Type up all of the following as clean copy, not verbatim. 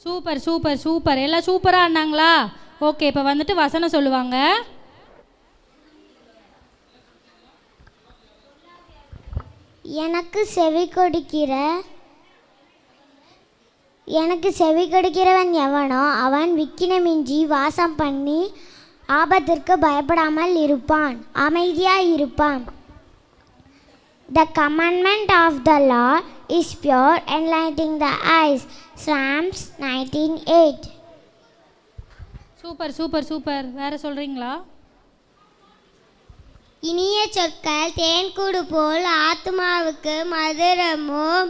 Super super super, எல்லாம் சூப்பராக ஆனாங்களா? Okay, இப்போ வந்துட்டு வசனம் சொல்லுவாங்க. எனக்கு செவி கொடுக்கிறவன் எவனோ அவன் விக்கினமின்றி வாசம் பண்ணி ஆபத்திற்கு பயப்படாமல் இருப்பான், அமைதியாக இருப்பான். The commandment of the law is pure, enlightening the eyes. Psalms 19:8. Super super super. வேற சொல்றீங்களா? இனிய சொற்கள் தேன்கூடு போல் ஆத்மாவுக்கு மதுரமும்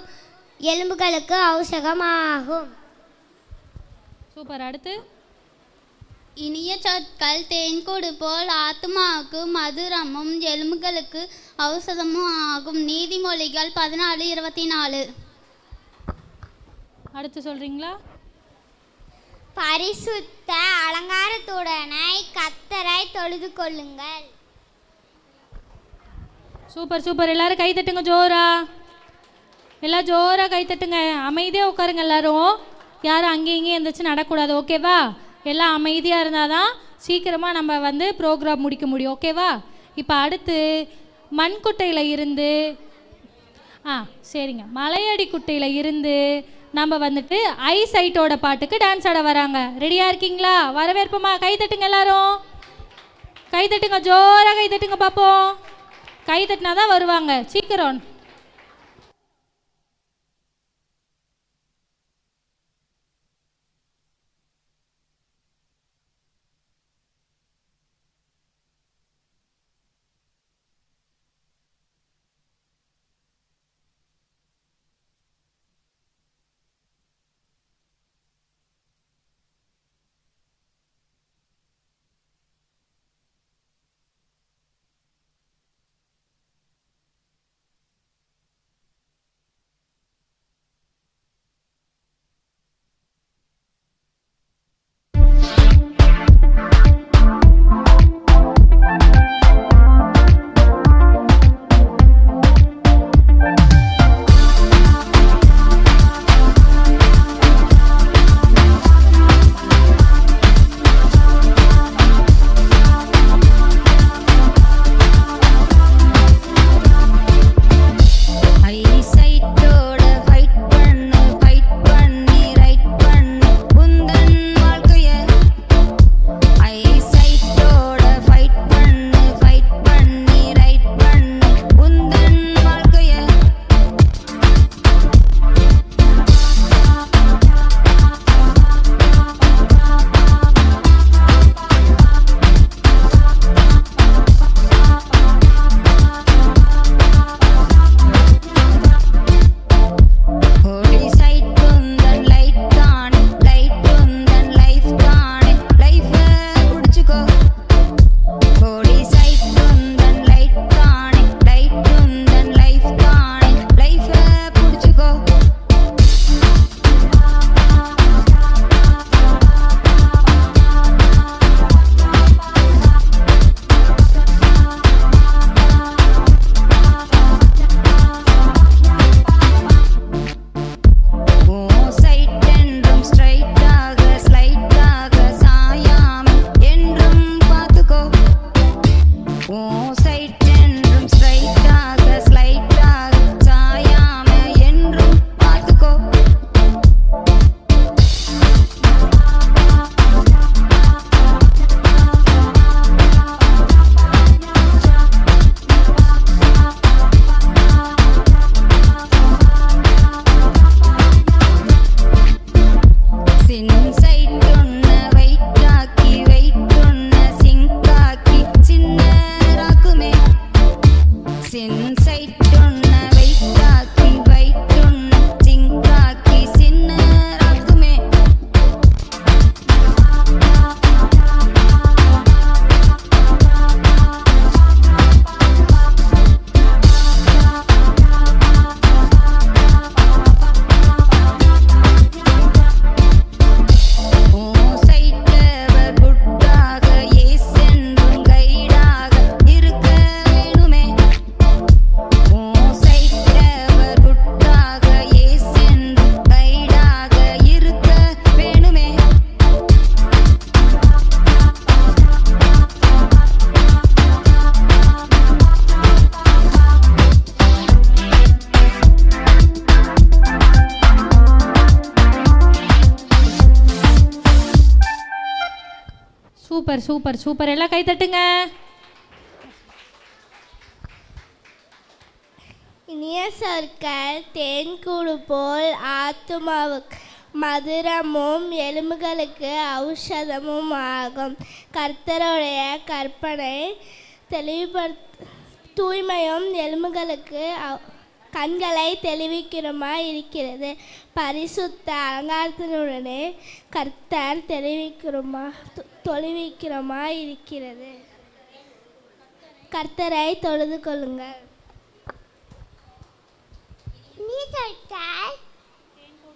எலும்புகளுக்கு ஔஷதமாகும். சூப்பர். அடுத்து, இனிய சொற்கள் தேன்கூடு போல் ஆத்மாவுக்கு மதுரமும் எலும்புகளுக்கு ஔஷதமும் ஆகும். நீதிமொழிகள் 14:24. அடுத்து சொல்றீங்களா? பரிசுத்த அலங்காரத்துடனே கர்த்தரை தொழுது கொள்ளுங்கள். Super super. எல்லாரும் கை தட்டுங்க ஜோரா, எல்லாம் ஜோரா கை தட்டுங்க. அமைதியாக உட்காருங்க எல்லாரும், யாரும் அங்கேயும் இங்கேயும் எழுந்திரிச்சு நடக்கூடாது. ஓகேவா? எல்லாம் அமைதியாக இருந்தால் தான் சீக்கிரமாக நம்ம வந்து ப்ரோக்ராம் முடிக்க முடியும். ஓகேவா? இப்போ அடுத்து மண்குட்டையில் இருந்து சரிங்க, மலையடி குட்டையில் இருந்து நம்ம வந்துட்டு ஐ சைட்டோட பாட்டுக்கு டான்ஸ் ஆட வராங்க. ரெடியாக இருக்கீங்களா? வரவேற்போமா? கை தட்டுங்க எல்லாரும், கை தட்டுங்க ஜோராக கை தட்டுங்க பார்ப்போம். கை தட்டினா தான் வருவாங்க, சீக்கிரம். சூப்பர் சூப்பர் சூப்பர், எல்லாம் கை தட்டுங்க. இனிய சொற்கள் தேன்கூடு போல் ஆத்துமாவுக்கு மதுரமும் எலும்புகளுக்கு ஔஷதமும் ஆகும். கர்த்தருடைய கற்பனை தூய்மையும் எலும்புகளுக்கு கண்களை தெளிவிக்கிறமாய் இருக்கிறது. பரிசுத்த அலங்காரத்தினுடனே கர்த்தர் தொழுவிக்கிறமாய் இருக்கிறது. கர்த்தரை தொழுது கொள்ளுங்கள். நீ சொற்கள்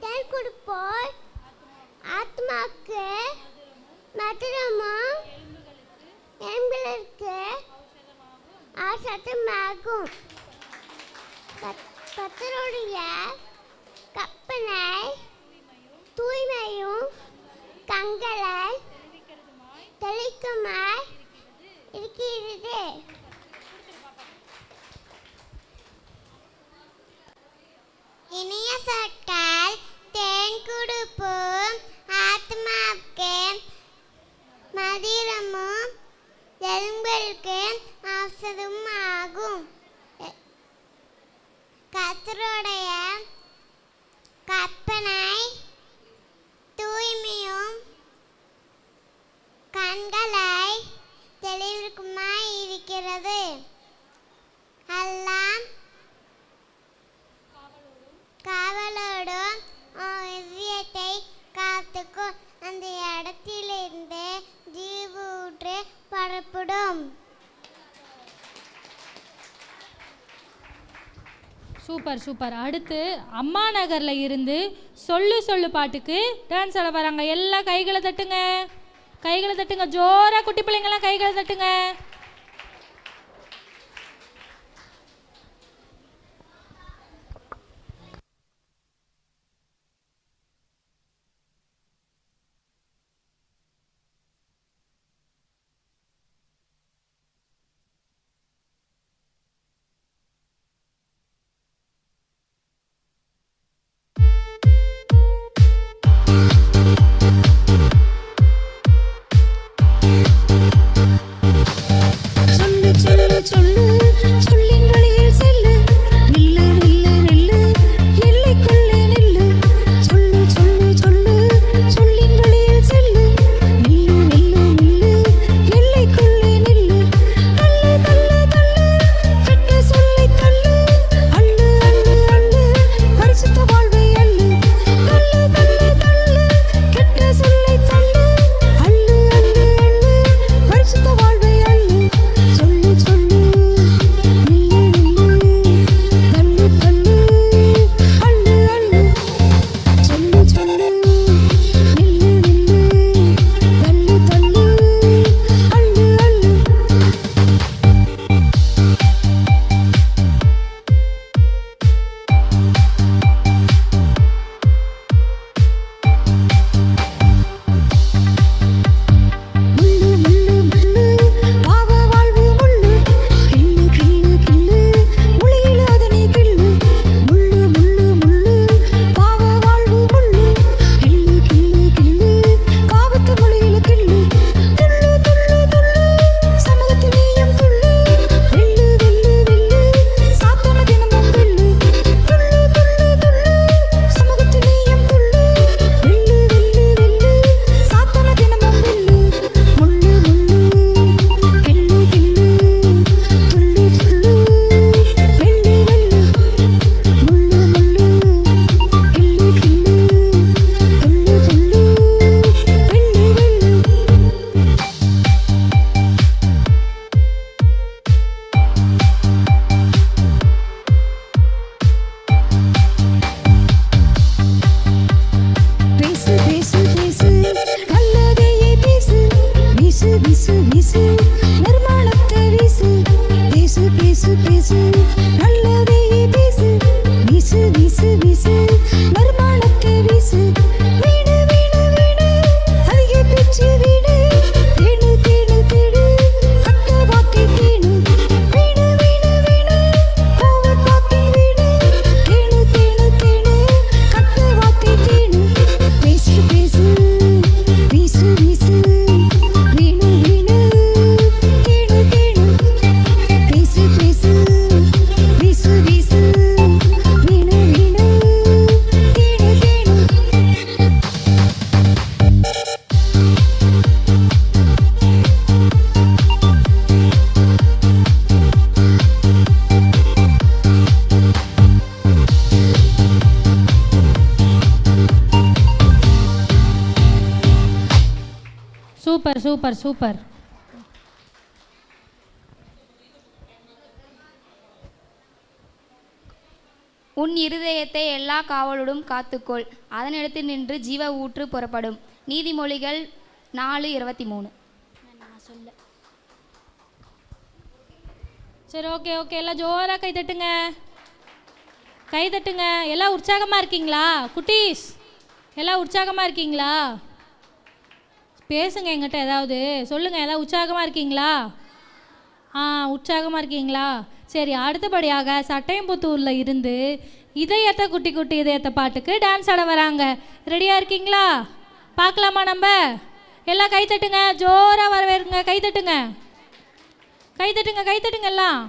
தேன்கூடு போல் ஆத்மாவுக்கு மதுரமும் எலும்புகளுக்கு ஔஷதமாகும். கர்த்தருடைய கற்பனை தூய்மையும் கண்களை தெளிக்குமாய் இருக்கிறது. இனிய சொற்கள் தேன்கூடு போல் ஆத்மாவுக்கு மதுரமும் எலும்புகளுக்கு ஔஷதமும் ஆகும். கர்த்தருடைய கற்பனை தூய்மையும் கண்களை தெளிவிக்குமாய் இருக்கிறது. எல்லாம் காவலோடும் இதயத்தை காத்துக்கும். அந்த இடத்திலிருந்து ஜீவூற்று பரப்படும். Super super. அடுத்து அம்மா நகரில் இருந்து சொல்லு சொல்லு பாட்டுக்கு டான்ஸ் ஆட வராங்க. எல்லாம் கைகளை தட்டுங்க, கைகளை தட்டுங்க ஜோராக. குட்டி பிள்ளைங்கள்லாம் கைகளை தட்டுங்க. வீசு வீசு வீசு வீசு வீணு வீணு சூப்பர் சூப்பர். உன் இருதயத்தை எல்லா காவலோடும் காத்துக்கொள், அதனிடத்தில் நின்று ஜீவ ஊற்று புறப்படும். நீதிமொழிகள் 4:23. சரி, ஓகே ஓகே, எல்லாம் ஜோராக கை தட்டுங்க, கை தட்டுங்க. எல்லாம் உற்சாகமாக இருக்கீங்களா குட்டீஸ்? எல்லாம் உற்சாகமாக இருக்கீங்களா? பேசுங்க எங்கிட்ட, ஏதாவது சொல்லுங்கள். ஏதாவது உற்சாகமாக இருக்கீங்களா? உற்சாகமாக இருக்கீங்களா? சரி, அடுத்தபடியாக சட்டையம்புத்தூரில் இருந்து இதயத்தை குட்டி குட்டி இதயத்தை பாட்டுக்கு டான்ஸ் ஆட வராங்க. ரெடியாக இருக்கீங்களா? பார்க்கலாமா நம்ம? எல்லாம் கை தட்டுங்க, ஜோராக வரவேறுங்க, கை தட்டுங்க, கை தட்டுங்க, கை தட்டுங்க எல்லாம்.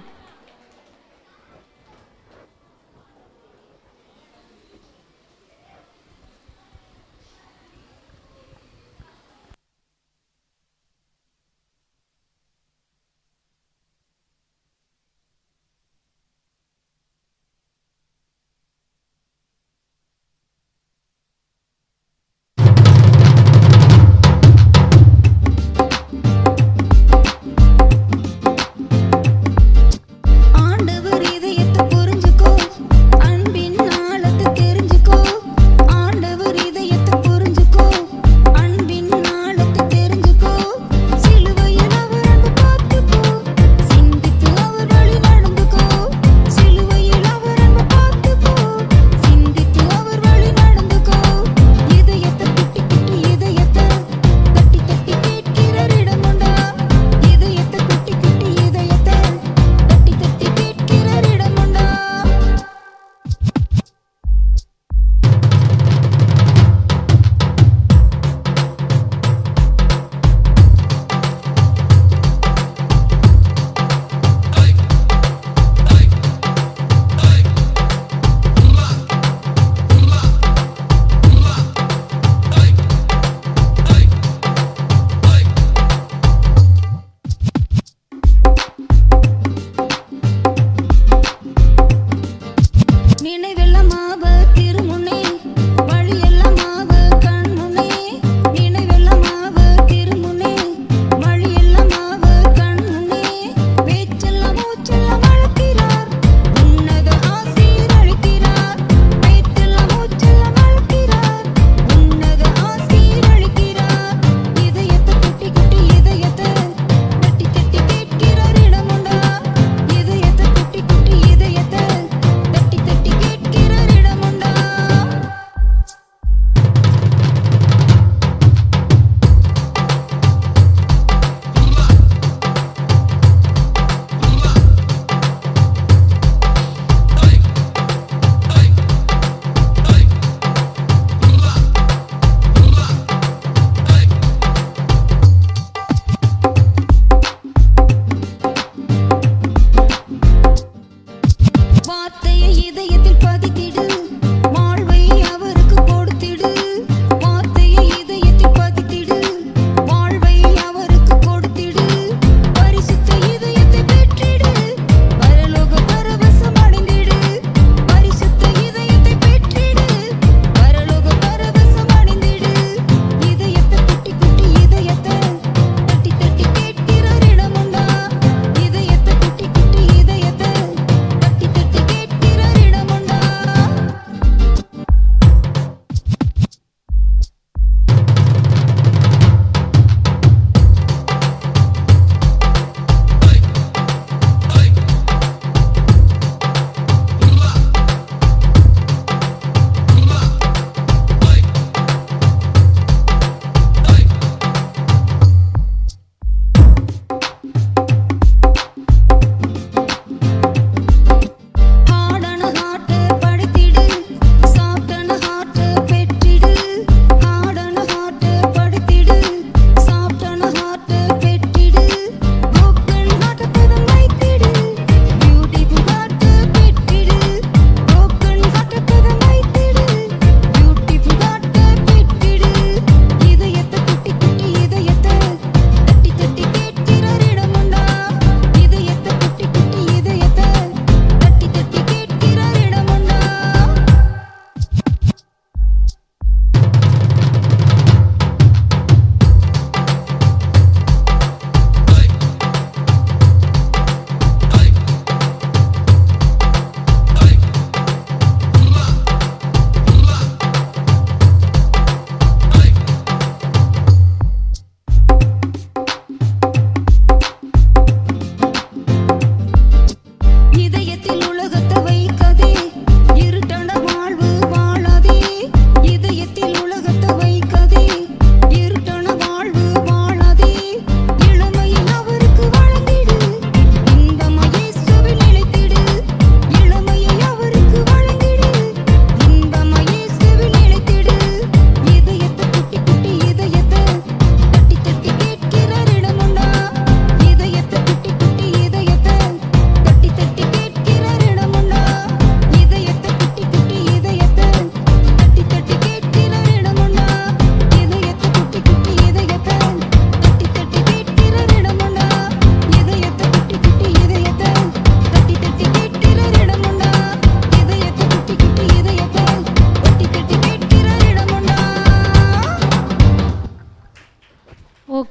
தட்டி தட்டி கேட்கிற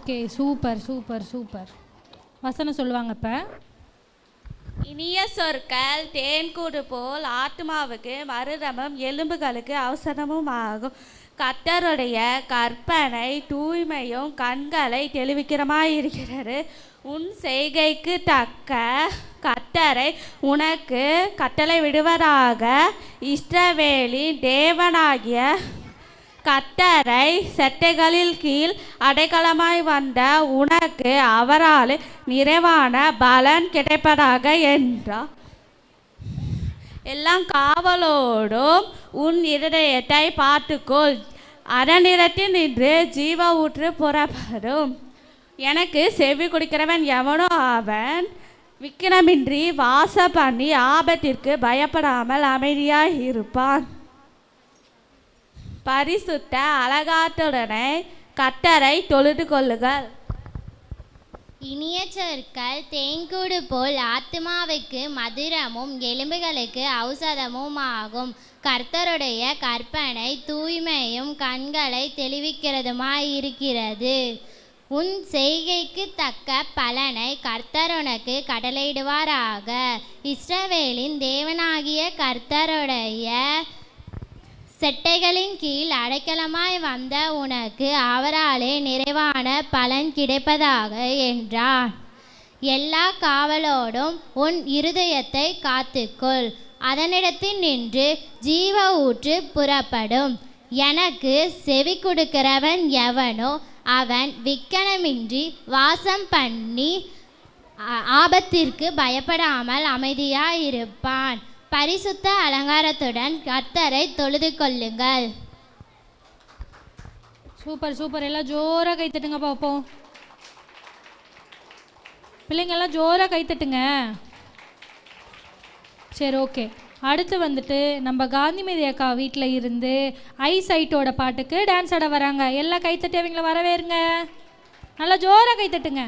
ஓகே, சூப்பர் சூப்பர் சூப்பர். வசனம் சொல்லுவாங்க இப்போ. இனிய சொற்கள் தேன்கூடு போல் ஆத்மாவுக்கு மறுரமும் எலும்புகளுக்கு அவசரமும் ஆகும். கர்த்தருடைய கற்பனை தூய்மையும் கண்களை தெளிவிக்கிறமாயிருக்கிறது. உன் செய்கைக்கு தக்க கர்த்தரை உனக்கு கட்டளை விடுவதாக. இஸ்ரவேலின் தேவனாகிய கர்த்தரை செட்டைகளில் கீழ் அடைக்கலமாய் வந்த உனக்கு அவரால் நிறைவான பலன் கிடைப்பதாக என்றார். எல்லாம் காவலோடும் உன் இருதயத்தை பார்த்துக்கொள், அறநிறத்தில் நின்று ஜீவ ஊற்று புறப்படும். எனக்கு செவி கொடுக்கிறவன் எவனோ அவன் விக்கிரமின்றி வாச பண்ணி ஆபத்திற்கு பயப்படாமல் அமைதியாய் இருப்பான். பரிசுத்த அலங்காரத்துடனே கர்த்தரை தொழுது கொள்ளுங்கள். இனிய சொற்கள் தேன்கூடு போல் ஆத்மாவுக்கு மதுரமும் எலும்புகளுக்கு ஔஷதமும் ஆகும். கர்த்தருடைய கற்பனை தூய்மையும் கண்களை தெளிவிக்கிறதுமாயிருக்கிறது. உன் செய்கைக்கு தக்க பலனை கர்த்தர் உனக்கு கடலையிடுவாராக. இஸ்ரவேலின் தேவனாகிய கர்த்தருடைய செட்டைகளின் கீழ் அடைக்கலமாய் வந்த உனக்கு அவராலே நிறைவான பலன் கிடைப்பதாக என்றான். எல்லா காவலோடும் உன் இருதயத்தை காத்துக்கொள், அதனிடத்தில் நின்று ஜீவ ஊற்று புறப்படும். எனக்கு செவி கொடுக்கிறவன் எவனோ அவன் விக்கனமின்றி வாசம் பண்ணி ஆபத்திற்கு பயப்படாமல் அமைதியாயிருப்பான். பரிசுத்த அலங்காரத்துடன் கர்த்தரை தொழுது கொள்ளுங்கள். Super super. எல்லாம் ஜோராக கைத்தட்டுங்க பார்ப்போம். பிள்ளைங்கெல்லாம் ஜோராக கைத்தட்டுங்க. சரி, ஓகே. அடுத்து வந்துட்டு நம்ம காந்திமதி அக்கா வீட்டில் இருந்து ஐசைட்டோட பாட்டுக்கு டான்ஸ் ஆட வராங்க. எல்லாம் கைத்தட்டி அவங்கள வரவேறுங்க. நல்லா ஜோராக கைத்தட்டுங்க.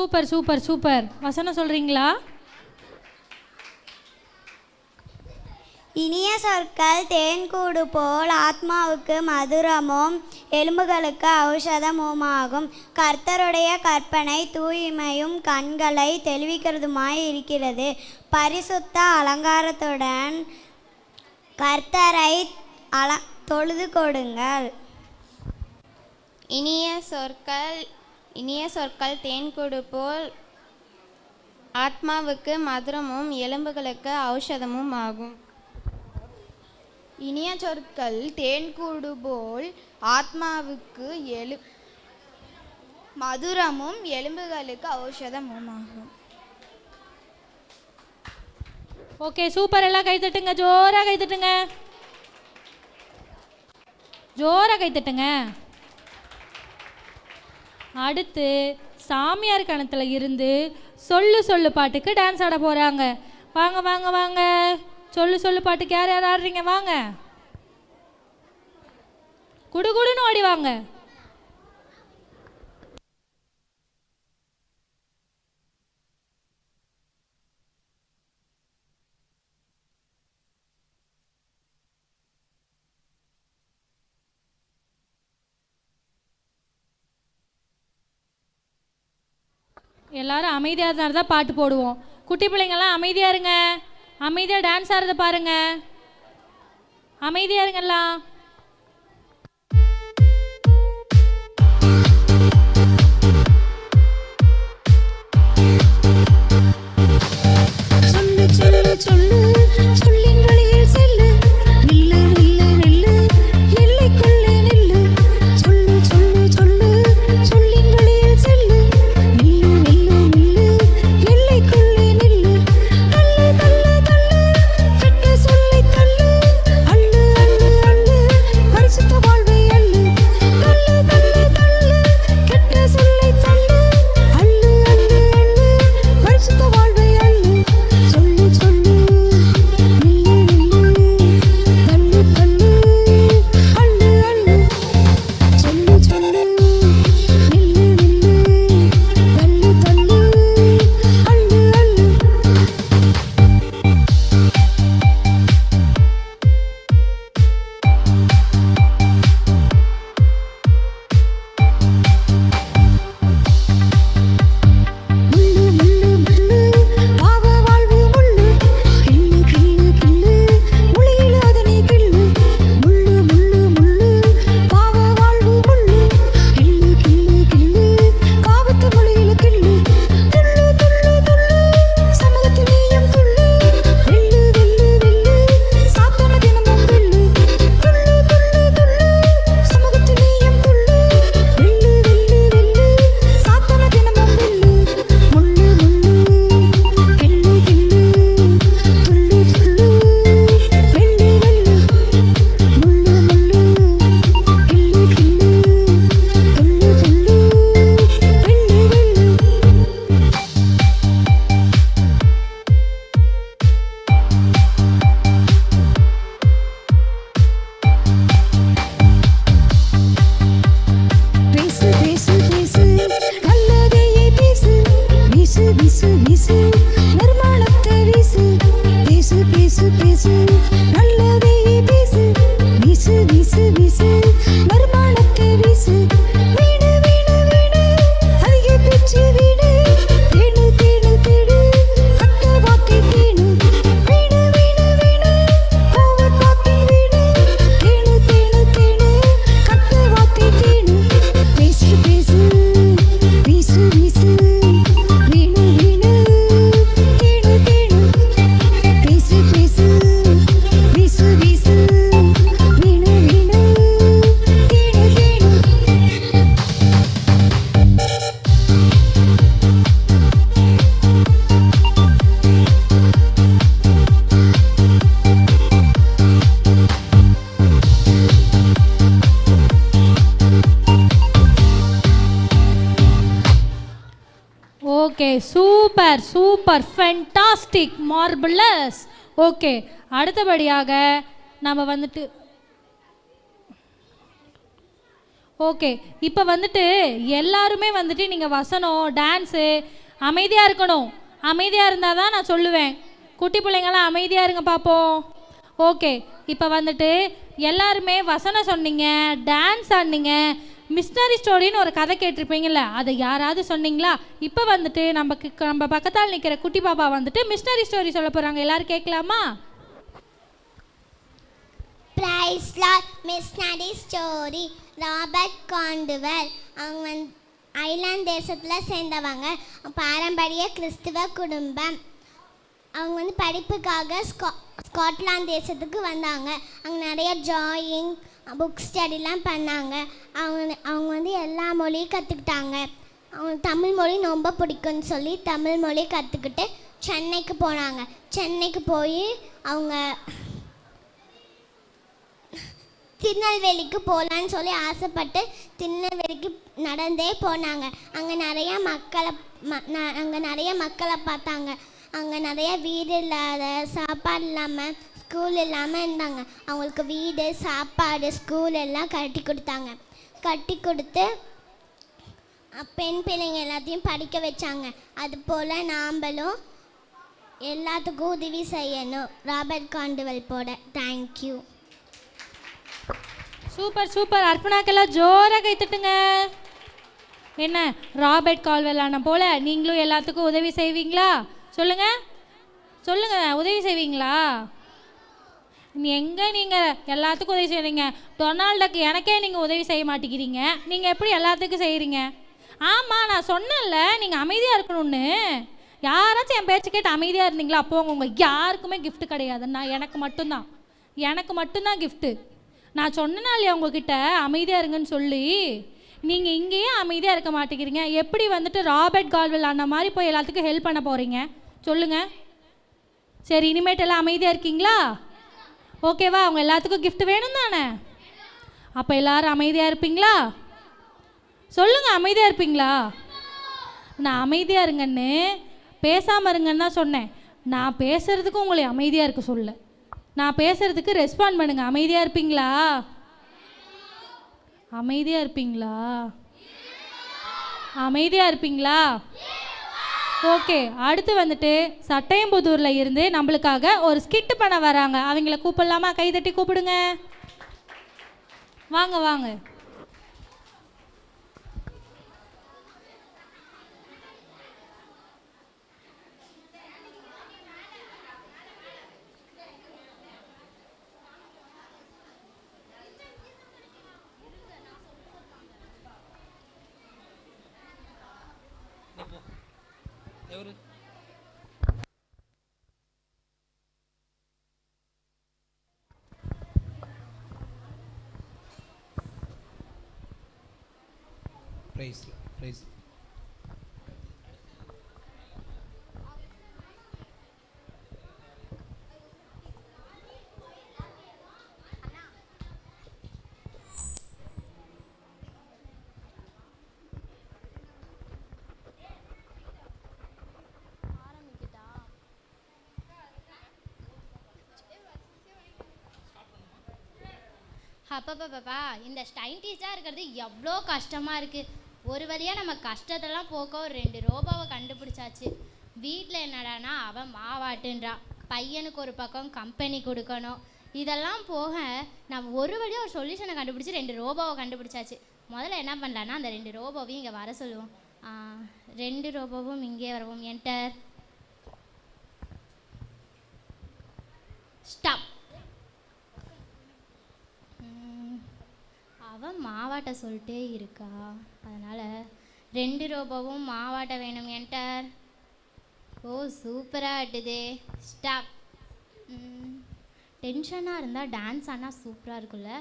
Super super super. வசனம் சொல்கிறீங்களா? இனிய சொற்கள் தேன்கூடு போல் ஆத்மாவுக்கு மதுரமும் எலும்புகளுக்கு ஔஷதமுமாகும். கர்த்தருடைய கற்பனை தூய்மையும் கண்களை தெளிவிக்கிறதுமாய் இருக்கிறது. பரிசுத்த அலங்காரத்துடன் கர்த்தரை தொழுது கொடுங்கள். இனிய சொற்கள் தேன்கூடு போல் ஆத்மாவுக்கு மதுரமும் எலும்புகளுக்கு ஔஷதமும் ஆகும். இனிய சொற்கள் தேன்கூடு போல் ஆத்மாவுக்கு மதுரமும் எலும்புகளுக்கு ஔஷதமும் ஆகும். Okay super. எல்லாம் கைத்தட்டுங்க, ஜோராக கைத்தட்டுங்க, ஜோராக கைத்தட்டுங்க. அடுத்து சாமியார் கணத்தில் இருந்து சொல்லு சொல்லு பாட்டுக்கு டான்ஸ் ஆட போகிறாங்க. வாங்க வாங்க வாங்க. சொல்லு சொல்லு பாட்டுக்கு யார் யார் ஆடுறீங்க? வாங்க, குடுகுடுன்னு ஓடி வாங்க. எல்லாரும் அமைதியாக இருந்தால் தான் பாட்டு போடுவோம். குட்டி பிள்ளைங்கள்லாம் அமைதியாக இருங்க, அமைதியாக டான்ஸ் ஆடுறத பாருங்க, அமைதியாக இருங்கல்லாம். Okay super super fantastic marvellous. Okay அடுத்தபடியாக நம்ம வந்துட்டு ஓகே, இப்போ வந்துட்டு எல்லாருமே வந்துட்டு நீங்கள் வசனம் டான்ஸு அமைதியாக இருக்கணும். அமைதியாக இருந்தால் தான் நான் சொல்லுவேன். குட்டி பிள்ளைங்களாம் அமைதியாக இருங்க பார்ப்போம். ஓகே, இப்போ வந்துட்டு எல்லாருமே வசனம் சொன்னீங்க, டான்ஸ் ஆடினீங்க, மிஸ்னரி ஸ்டோரின்னு ஒரு கதை கேட்டிருப்பீங்கள்ல, அதை யாராவது சொன்னீங்களா? இப்போ வந்துட்டு நம்ம பக்கத்தால் நிற்கிற குட்டி பாப்பா வந்துட்டு மிஸ்னரி ஸ்டோரி சொல்ல போகிறாங்க. எல்லோரும் கேட்கலாமா? Praise lord. Missionary story. Robert Caldwell அவங்க ஐலாந்து தேசத்தில் சேர்ந்தவங்க. பாரம்பரிய கிறிஸ்துவ குடும்பம். அவங்க படிப்புக்காக ஸ்காட்லாந்து தேசத்துக்கு வந்தாங்க. அங்கே நிறைய டிராயிங், புக் ஸ்டடிலாம் பண்ணாங்க. அவங்க எல்லா மொழியும் கற்றுக்கிட்டாங்க. அவங்க தமிழ் மொழி ரொம்ப பிடிக்கும்னு சொல்லி தமிழ் மொழி கற்றுக்கிட்டு சென்னைக்கு போனாங்க. சென்னைக்கு போய் அவங்க திருநெல்வேலிக்கு போகலான்னு சொல்லி ஆசைப்பட்டு திருநெல்வேலிக்கு நடந்தே போனாங்க. அங்கே நிறைய மக்களை பார்த்தாங்க. அங்கே நிறைய வீடு இல்லாத, சாப்பாடு இல்லாமல், ஸ்கூல் இல்லாமல் இருந்தாங்க. அவங்களுக்கு வீடு, சாப்பாடு, ஸ்கூல் எல்லாம் கட்டி கொடுத்தாங்க. கட்டி கொடுத்து பெண் பிள்ளைங்க எல்லாத்தையும் படிக்க வச்சாங்க. அதுபோல் நாம்பளும் எல்லாத்துக்கும் உதவி செய்யணும். ராபர்ட் காண்டுவெல் போட. தேங்க்யூ. Super super. அர்ப்பணாக்கெல்லாம் ஜோராக கைத்தட்டுங்க. என்ன ராபர்ட் கால்வெல் ஆன போல் நீங்களும் எல்லாத்துக்கும் உதவி செய்வீங்களா? சொல்லுங்கள், உதவி செய்வீங்களா? எங்கே நீங்கள் எல்லாத்துக்கும் உதவி செய்கிறீங்க? டொனால்டுக்கு எனக்கே நீங்கள் உதவி செய்ய மாட்டேங்கிறீங்க. நீங்கள் எப்படி எல்லாத்துக்கும் செய்கிறீங்க? ஆமாம், நான் சொன்னேன்ல நீங்கள் அமைதியாக இருக்கணும்னு. யாராச்சும் என் பேச்சு கேட்டு அமைதியாக இருந்தீங்களா? அப்போ உங்கள் யாருக்குமே கிஃப்ட் கிடையாது. எனக்கு மட்டும்தான் கிஃப்ட்டு. நான் சொன்னேனா இல்லையா உங்ககிட்ட அமைதியாக இருங்கன்னு சொல்லி? நீங்கள் இங்கேயே அமைதியாக இருக்க மாட்டேங்கிறீங்க. எப்படி வந்துட்டு ராபர்ட் கால்வெல் அந்த மாதிரி போய் எல்லாத்துக்கும் ஹெல்ப் பண்ண போகிறீங்க? சொல்லுங்கள். சரி, இனிமேட்டெல்லாம் அமைதியாக இருக்கீங்களா? ஓகேவா? அவங்க எல்லாத்துக்கும் கிஃப்ட் வேணும் தானே? அப்போ எல்லோரும் அமைதியாக இருப்பீங்களா? சொல்லுங்கள், அமைதியாக இருப்பீங்களா? நான் அமைதியாக இருங்கன்னு பேசாமல் இருங்கன்னு தான் சொன்னேன். நான் பேசுகிறதுக்கு உங்களை அமைதியாக இருக்க சொல்ல. நான் பேசுகிறதுக்கு ரெஸ்பாண்ட் பண்ணுங்க. அமைதியாக இருப்பீங்களா? அமைதியாக இருப்பீங்களா? அமைதியாக இருப்பீங்களா? ஓகே, அடுத்து வந்துட்டு சட்டையம்புதூரில் இருந்து நம்மளுக்காக ஒரு ஸ்கிட்டு பண்ண வராங்க. அவங்கள கூப்பிடலாமா? கைதட்டி கூப்பிடுங்க. வாங்க. Praise. அப்பப்பா, இந்த ஸ்டைன்டிஸாக இருக்கிறது எவ்வளோ கஷ்டமாக இருக்குது. ஒரு வழியாக நம்ம கஷ்டத்தெல்லாம் போக்க ஒரு 2 ரோபோவை கண்டுபிடிச்சாச்சு. வீட்டில் என்னடானா அவன் மாவாட்டுன்றா, பையனுக்கு ஒரு பக்கம் கம்பெனி கொடுக்கணும். இதெல்லாம் போக நம்ம ஒரு வழியாக ஒரு சொல்யூஷனை கண்டுபிடிச்சி 2 ரோபோவை கண்டுபிடிச்சாச்சு. முதல்ல என்ன பண்ணலான்னா அந்த 2 ரோபோவையும் இங்கே வர சொல்லுவோம். 2 ரோபோவும் இங்கே வரவும். என்டர். ஸ்டாப். அவன் மாவாட்ட சொல்லிட்டே இருக்கா, அதனால் 2 ரோபோவும் மாவாட்ட வேணும். என்டர். ஓ, சூப்பராக ஆட்டுதே. ஸ்டாப். டென்ஷனாக இருந்தால் டான்ஸ் ஆனால் சூப்பராக இருக்குல்ல.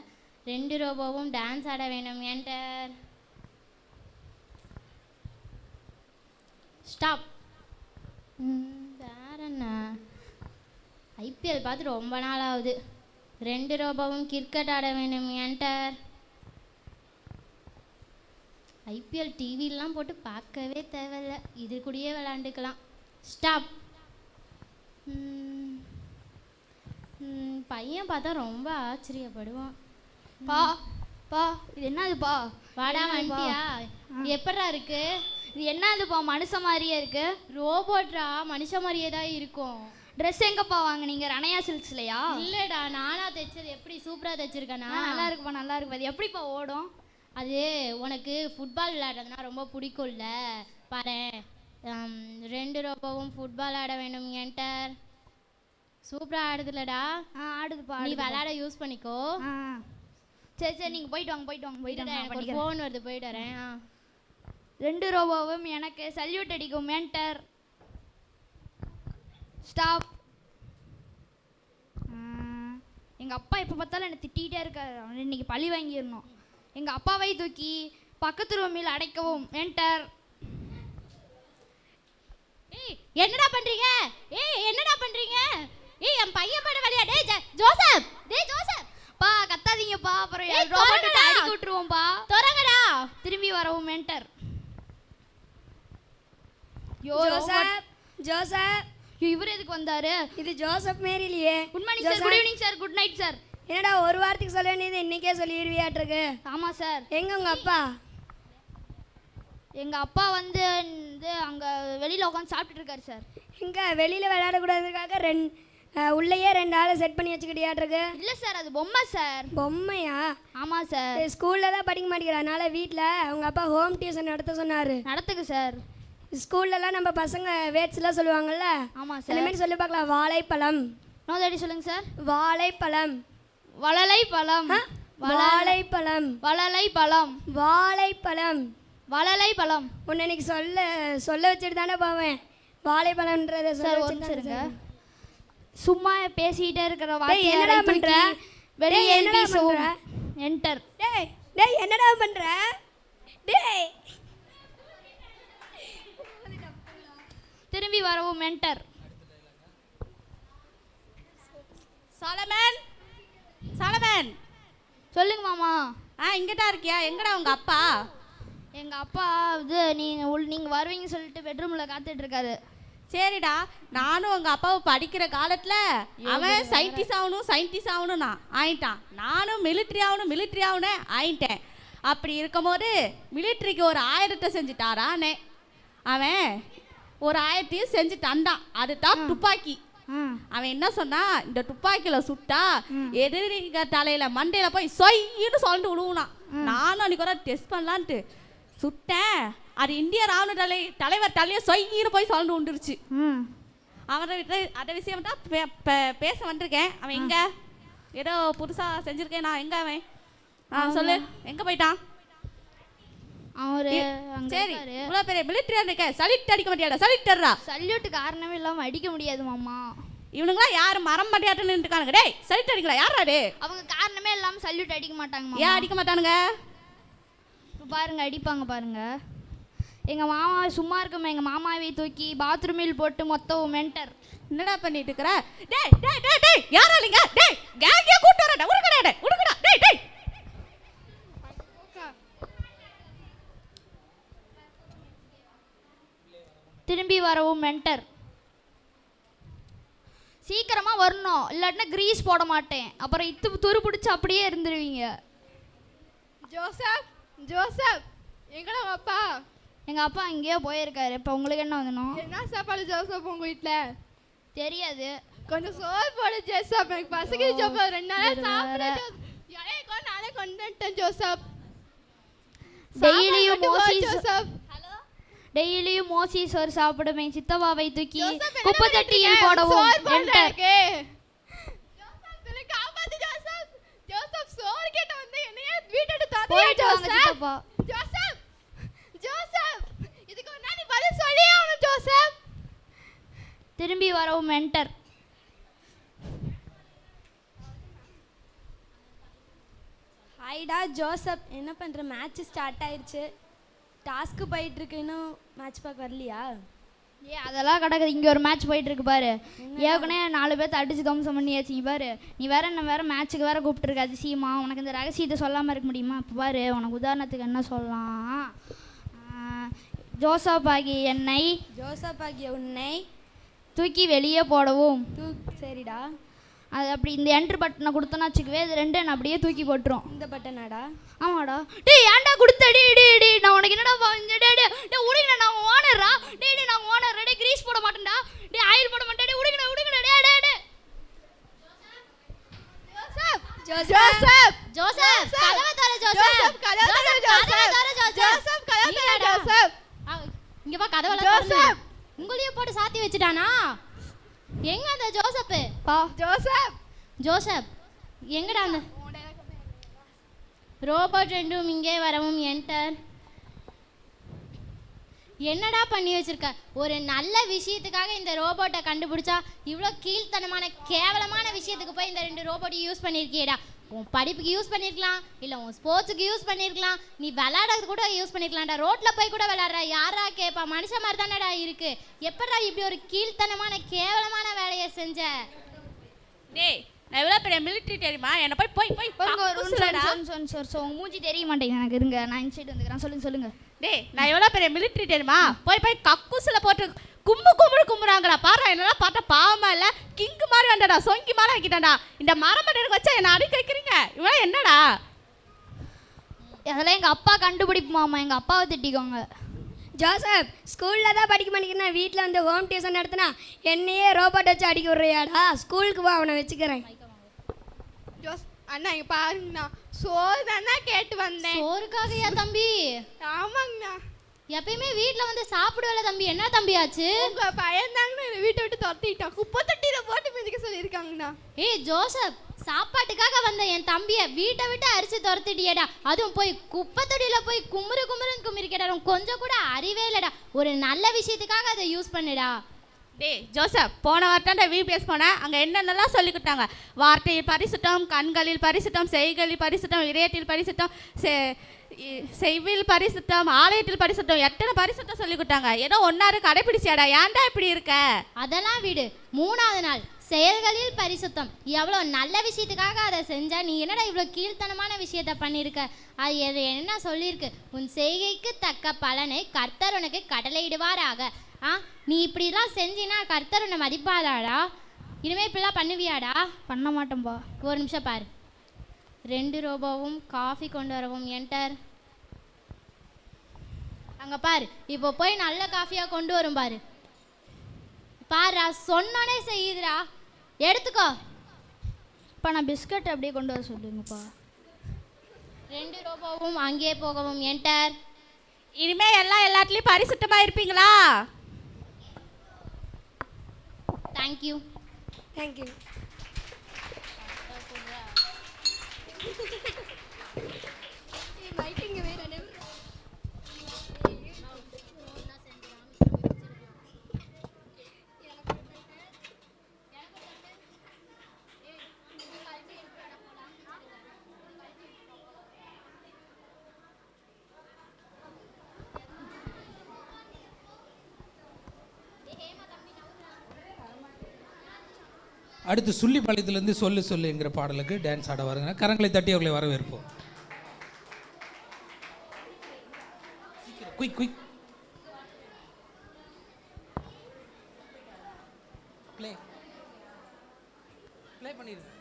2 ரோபோவும் டான்ஸ் ஆட வேணும். என்டர். ஸ்டாப். வேற என்ன? ஐபிஎல் பார்த்து ரொம்ப நாள் ஆகுது. 2 ரோபோவும் கிரிக்கெட் ஆட வேணும். என்டர். ஐபிஎல் டிவிலாம் போட்டு பார்க்கவே தேவையில்லை, இது கூடயே விளாண்டுக்கலாம். ஸ்டாப். பையன் பார்த்தா ரொம்ப ஆச்சரியப்படுவான். பா இது என்னதுப்பா? வாடா வந்துட்டியா? எப்படா இருக்கு? இது என்னதுப்பா மனுஷ மாதிரியே இருக்கு? ரோபோட்ரா, மனுஷ மாதிரியே தான் இருக்கும். ட்ரெஸ் எங்கப்பா வாங்குனீங்க? ரணயா சில்க்ஸ்லையா? இல்லடா, நானா தைச்சது. எப்படி சூப்பரா தைச்சிருக்கேனா? நல்லா இருக்குப்பா, நல்லா இருக்குப்பா. அது எப்படிப்பா ஓடும்? அது உனக்கு ஃபுட்பால் விளையாடுறதுனா ரொம்ப பிடிக்கும்ல, பாரு. 2 ரோபோவும் ஃபுட்பால் ஆட வேணும். என்டர். சூப்பரா ஆடுதுலடா. ஆடுதுப்பா. நீ விளையாட யூஸ் பண்ணிக்கோ. சரி சரி, நீங்கள் போயிட்டு வாங்க. எனக்கு ஒரு ஃபோன் வருது, போயிட்டு வரேன். 2 ரோபோவும் எனக்கு சல்யூட் அடிக்கும். என்டர். ஸ்டாப். எங்கள் அப்பா எப்போ பார்த்தாலும் என்னை திட்டிகிட்டே இருக்காரு. அவன் இன்னைக்கு பழி வாங்கிடணும். எங்கள் அப்பாவை தூக்கி பக்கத்து ரூமில் அடைக்கவும். என்டர். என்னடா பண்றீங்க? என்னடா பண்றீங்க? என் பையன் பண்ண வேலையா? ஜோசப், ஜோசப், பா கத்தாதீங்கப்பா, அப்புறம் ரோபோட் அடிக்க விட்டுருவோம்ப்பா. தொடங்கடா. திரும்பி வரவும். என்டர். ஜோசப், இவர் எதுக்கு வந்தாரு? இது ஜோசப் மேரிலியே. Good morning sir. Good evening sir. Good night sir. என்னடா ஒரு வாரத்துக்கு சொல்ல வேண்டியது இன்னைக்கே சொல்லிடுவியாட்டிருக்கு? ஆமாம் சார். எங்க உங்க அப்பா? எங்கள் அப்பா வந்து அங்கே வெளியில் உட்காந்து சாப்பிட்டுட்டு இருக்காரு சார். இங்கே வெளியில் விளையாடக்கூடாதுக்காக உள்ளேயே 2 ஆளை செட் பண்ணி வச்சுக்கிட்டியாட்டிருக்கு? இல்லை சார், அது பொம்மை சார். பொம்மையா? ஆமாம் சார். ஸ்கூலில் தான் படிக்க மாட்டேங்கிறா, அதனால வீட்டில் அவங்க அப்பா ஹோம் டியூஷன் நடத்த சொன்னார். நடத்துக்கு சார். ஸ்கூல்லலாம் நம்ம பசங்க வேர்ட்ஸ்லாம் சொல்லுவாங்கல்ல? ஆமாம் சார். அந்த மாதிரி சொல்லி பார்க்கலாம். வாழைப்பழம். நோதாடி சொல்லுங்கள் சார். வாழைப்பழம். வளலைப்பழம். வாழைப்பழம். வளலைப்பழம். வாழைப்பழம். வளலைப்பழம். உன்னை இன்னைக்கு சொல்ல வச்சுட்டு தானே போவேன். வாழைப்பழம்ன்றத சார் சொல்லுங்க. சும்மா பேசிட்டே இருக்கிற வார்த்தை என்னடா பண்ற? வெளியே என்னடா பண்ற? என்டர். டேய் என்னடா பண்ற? டேய் திரும்பி வரவும். என்டர். சாலமன், சொல்லுங்க மாமா. இங்கடா இருக்கியா? எங்கடா உங்க அப்பா? எங்கள் அப்பா இது நீங்கள் வருவீங்கன்னு சொல்லிட்டு பெட்ரூமில் காத்துட்டு இருக்காரு. சரிடா, நானும் உங்க அப்பாவை படிக்கிற காலத்துல அவன் சயின்டிஸ்ட் ஆகணும் நான் ஆயிட்டான். நானும் மிலிட்ரி ஆகணும் ஆயிட்டேன். அப்படி இருக்கும்போது மிலிட்ரிக்கு ஒரு 1000 செஞ்சுட்டாரானே. அவன் ஒரு 1000 செஞ்சு தந்தான். அதுதான் துப்பாக்கி. அவன் என்ன சொன்னா, இந்த துப்பாக்கியில சுட்டா எதிரிங்க தலையில மண்டையில போய் சொய்ன்னு சொல்லிட்டு விழுவுனான். நானும் அன்னைக்கு ஒரு டெஸ்ட் பண்ணலான்ட்டு சுட்டேன். அது இந்திய ராணுவ தலைவர் தலையை சொய்ன்னு போய் சொல்லிட்டு விட்டுருச்சு. அவனை விட்டு அந்த விஷயம் தான் பேச வந்திருக்கேன். அவன் எங்க? ஏதோ புதுசா செஞ்சிருக்கேன் நான். எங்க அவன்? சொல்லு, எங்க போயிட்டான்? சரி, இவ்வளோ பெரிய மிலிட்டரியா இருக்க, சல்யூட் அடிக்க மாட்டியாடா? சல்யூட்டர்ரா. சல்யூட் காரணமே இல்லாமல் அடிக்க முடியாது மாமா. இவனுங்களாம் யாரும் மரம் மாட்டியாட்டு நின்றுக்கானுங்க. டேய் சல்யூட் அடிக்கல யாரா? டே அவங்க காரணமே இல்லாமல் சல்யூட் அடிக்க மாட்டாங்க. ஏன் அடிக்க மாட்டானுங்க? இப்போ பாருங்க, அடிப்பாங்க பாருங்க. எங்கள் மாமா சும்மா இருக்குமே, எங்கள் மாமாவை தூக்கி பாத்ரூமில் போட்டு மொத்தம். மென்டர். என்னடா பண்ணிட்டு இருக்கிற? டேய் டேய் டேய் டேய் யாரா நீங்க? டேய் கேங்கே கூட்டி வரடா. உடுங்கடா. டேய் திரும்பி வரவும். மென்டர். சீக்கிரமாக வரணும், இல்லாட்டினா கிரீஸ் போட மாட்டேன். அப்புறம் துரு பிடிச்சி அப்படியே இருந்துருவீங்க. ஜோசப், எங்கடா உங்க அப்பா? எங்கள் அப்பா இங்கேயோ போயிருக்காரு. இப்போ உங்களுக்கு என்ன வந்தணும்? என்ன சாப்பாடு ஜோசப் உங்க வீட்டில்? தெரியாது. கொஞ்சம் சோறு போடு ஜோசப், எனக்கு பசங்க ஜோசப் 2 நாளா சாப்பிட. நானே கொண்டுட்டேன் ஜோசப். டெய்லியும் மோசி சோறு சாப்பிடுமே. சித்தப்பாவை தூக்கி குப்பை தட்டியில் போடவும். ஜோசப் சோறு கேட்ட வந்து என்னைய வீட்டோட போயிட்டு வாங்க சித்தப்பா. ஜோசப் இதுக்கு ஒரு நாள் நீ பதில் சொல்லியே ஆகணும் ஜோசப். திரும்பி வரவும். மென்டர். ஹாய்டா ஜோசப், என்ன பண்ணுற? மேட்ச் ஸ்டார்ட் ஆயிடுச்சு, டாஸ்க்கு போயிட்டுருக்கு. இன்னும் மேட்ச் பார்க்க வரலையா? அதெல்லாம் கிடக்குது. இங்கே ஒரு மேட்ச் போயிட்டுருக்கு பாரு. ஏற்கனவே 4 பேர்த்து அடிச்சு தம்சம் பண்ணியாச்சு பாரு. நீ என்ன வேற மேட்ச்சுக்கு வேற கூப்பிட்டுருக்க. அதிசயமா உனக்கு இந்த ரகசியத்தை சொல்லாமல் இருக்க முடியுமா? இப்போ பாரு, உனக்கு உதாரணத்துக்கு என்ன சொல்லலாம். ஜோசப் ஆகிய உன்னை தூக்கி தூக்கி வெளியே போடவும். சரிடா. அது அப்படி இந்த என்ட்ரு பட்டனை கொடுத்தோன்னா வச்சுக்கவே இது ரெண்டு நான் அப்படியே தூக்கி போட்டுரும். இந்த பட்டனாடா? ஆமாடா. டேய் ஏன்டா கொடுத்த? டே நான் உனக்கு என்னடா டே உடுங்கடா, நான் ஓனர்ரா. டே நான் ஓனர். டே கிரீஸ் போட மாட்டேன்டா. டே ஆயில் போட மாட்டேன். டே உடுங்கடா டே. ஜோசப் ஜோசப் கதவை தர ஜோசப். கதவை தர ஜோசப். இங்க வா, கதவெல்லாம் திறந்து. உங்களையும் போட்டு சாத்தி வச்சுட்டானா? எங்க அந்த ஜோசப்? ஜோசப் எங்கடா அந்த ரோபோட் ரெண்டும் இங்கே வரவும் என்டர். என்னடா பண்ணி வச்சிருக்க? ஒரு நல்ல விஷயத்துக்காக இந்த ரோபோட்டை கண்டுபிடிச்சா இவ்வளோ கீழ்த்தனமான கேவலமான விஷயத்துக்கு போய் இந்த 2 ரோபோட்டையும் யூஸ் பண்ணியிருக்கியேடா. உன் படிப்புக்கு யூஸ் பண்ணியிருக்கலாம், இல்லை உன் ஸ்போர்ட்ஸுக்கு யூஸ் பண்ணியிருக்கலாம், நீ விளையாடுறது கூட யூஸ் பண்ணியிருக்கலாம்டா. ரோட்டில் போய் கூட விளையாடுற யாரா கேட்பா? மனுஷன் மாதிரி தானேடா இருக்கு. எப்படா இப்படி ஒரு கீழ்த்தனமான கேவலமான வேலையை செஞ்ச? டேய் நான் எவ்வளோ பெரிய மிலிட்ரி தெரியுமா? என்னை போய் உங்க மூஞ்சி தெரிய மாட்டேங்குது எனக்கு. இருங்க நான் இன்சைட் வந்துக்கிறேன். சொல்லுங்க. டேய் நான் எவ்வளோ பெரிய மிலிட்ரி தெரியுமா? போய் கக்கூசில் போட்டு கும்புறாங்கடா. பாரு என்னெல்லாம் பார்த்தா பாவமா இல்லை? கிங்கு மாதிரி வந்தடா, சொங்கி மாதிரி வைக்கிட்டான்டா. இந்த மரமட்டனுக்கு வச்சா என்ன அடிக்க வைக்கிறீங்க? இவன் என்னடா? அதெல்லாம் எங்கள் அப்பா கண்டுபிடிப்புமாமா. எங்கள் அப்பாவை திட்டிக்கோங்க. ஜோசப் ஸ்கூலில் தான் படிக்க மாட்டேங்கிறேன், வீட்டில் வந்து ஹோம் டியூஷன் நடத்தினா என்னையே ரோபோட் வச்சு அடிக்க விட்றியாடா? ஸ்கூலுக்கு வா, அவனை வச்சுக்கிறேன். அண்ணா இங்க பாருங்கண்ணா, சோறு தானே கேட்டு வந்தேன். சோறுக்காகயா தம்பி? ஆமாங்கண்ணா. எப்பயுமே வீட்டில் வந்து சாப்பிடுவல தம்பி. என்ன தம்பி ஆச்சு? உங்க பையன் தாங்கண்ணா வீட்டை விட்டு துரத்திட்டான். குப்பை தொட்டியில போட்டு மிதிக்க சொல்லியிருக்காங்கண்ணா. ஏய் ஜோசப், சாப்பாட்டுக்காக வந்த என் தம்பியை வீட்டை விட்டு அரிசி துரத்திட்டியடா. அதுவும் போய் குப்பை தொட்டியில போய் குமுறுன்னு குமிரிக்கடா. கொஞ்சம் கூட அறிவே இல்லைடா. ஒரு நல்ல விஷயத்துக்காக அதை யூஸ் பண்ணுடா. டேய் ஜோசப், போன வாரத்தாண்ட விபிஎஸ் போனேன். அங்கே என்னென்னலாம் சொல்லிக்கிட்டாங்க? வார்த்தையில் பரிசுத்தம், கண்களில் பரிசுத்தம், செய்களில் பரிசுத்தம், இதயத்தில் பரிசுத்தம், செய்வில் பரிசுத்தம், ஆலயத்தில் பரிசுத்தம், எத்தனை பரிசுத்தம் சொல்லிக்கிட்டாங்க. ஏதோ ஒன்னாரு கடைப்பிடிச்சியாடா? ஏன்டா இப்படி இருக்க? அதெல்லாம் விடு. 3வது நாள் செயல்களில் பரிசுத்தம். எவ்வளோ நல்ல விஷயத்துக்காக அதை செஞ்சா நீ என்னடா இவ்வளோ கீழ்த்தனமான விஷயத்த பண்ணியிருக்க? அது என்ன சொல்லியிருக்கு? உன் செய்கைக்கு தக்க பலனை கர்த்தர் உனக்கு கட்டளையிடுவாராக. நீ இப்படிலாம் செஞ்சினா கர்த்தர் உன்னை மதிப்பாதாடா? இனிமேல் இப்படிலாம் பண்ணுவியாடா? பண்ண மாட்டேன்பா. ஒரு நிமிஷம் பாரு. 2 ரோபோவும் காஃபி கொண்டு வரவும் என்டர். அங்கே பாரு, இப்போ போய் நல்ல காஃபியாக கொண்டு வரும் பாரு. பாருடா, சொன்னோன்னே செய்யுதுடா. எடுத்துக்கோ. இப்போ நான் பிஸ்கட் அப்படியே கொண்டு வர சொல்லுங்கப்பா. 2 ரோபோவும் அங்கே போகவும் என்டர். இனிமே எல்லாத்துலேயும் பரிசுத்தமாக இருப்பீங்களா? தேங்க்யூ. அடுத்து சுள்ளிப்பாளையத்திலிருந்து சொல்லுங்கிற பாடலுக்கு டான்ஸ் ஆட வருங்க. கரங்களை தட்டி அவர்களை வரவேற்போம். குயிக் குயிக் ப்ளே பண்ணிருங்க.